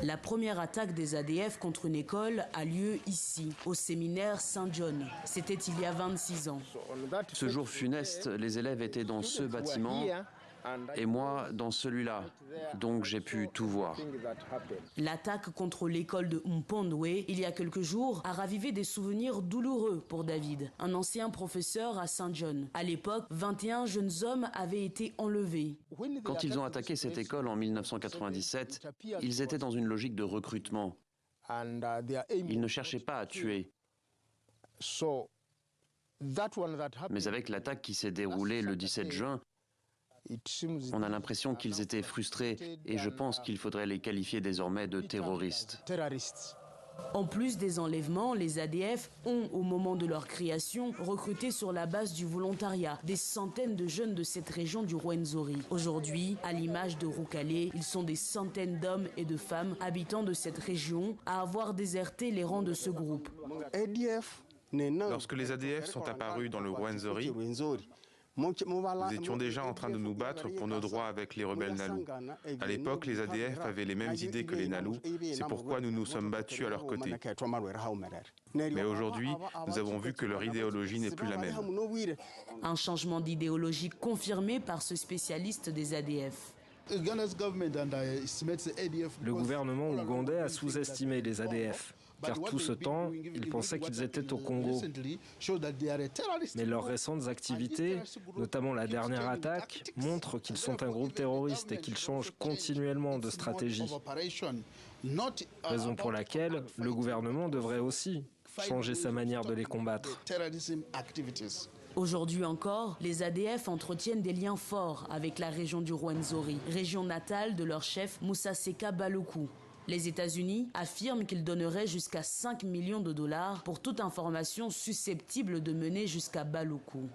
La première attaque des ADF contre une école a lieu ici, au séminaire Saint-John. C'était il y a 26 ans. Ce jour funeste, les élèves étaient dans ce bâtiment et moi dans celui-là, donc j'ai pu tout voir. L'attaque contre l'école de Mpondwe, il y a quelques jours, a ravivé des souvenirs douloureux pour David, un ancien professeur à Saint-John. À l'époque, 21 jeunes hommes avaient été enlevés. Quand ils ont attaqué cette école en 1997, ils étaient dans une logique de recrutement. Ils ne cherchaient pas à tuer. Mais avec l'attaque qui s'est déroulée le 17 juin, on a l'impression qu'ils étaient frustrés et je pense qu'il faudrait les qualifier désormais de terroristes. En plus des enlèvements, les ADF ont, au moment de leur création, recruté sur la base du volontariat des centaines de jeunes de cette région du Rwenzori. Aujourd'hui, à l'image de Rukale, ils sont des centaines d'hommes et de femmes habitants de cette région à avoir déserté les rangs de ce groupe. Lorsque les ADF sont apparus dans le Rwenzori, nous étions déjà en train de nous battre pour nos droits avec les rebelles Nalou. À l'époque, les ADF avaient les mêmes idées que les Nalou, c'est pourquoi nous nous sommes battus à leur côté. Mais aujourd'hui, nous avons vu que leur idéologie n'est plus la même. Un changement d'idéologie confirmé par ce spécialiste des ADF. Le gouvernement ougandais a sous-estimé les ADF, car tout ce temps, ils pensaient qu'ils étaient au Congo. Mais leurs récentes activités, notamment la dernière attaque, montrent qu'ils sont un groupe terroriste et qu'ils changent continuellement de stratégie. Raison pour laquelle le gouvernement devrait aussi changer sa manière de les combattre. Aujourd'hui encore, les ADF entretiennent des liens forts avec la région du Rwenzori, région natale de leur chef Moussa Seka Balokou. Les États-Unis affirment qu'ils donneraient jusqu'à 5 millions de dollars pour toute information susceptible de mener jusqu'à Balokou.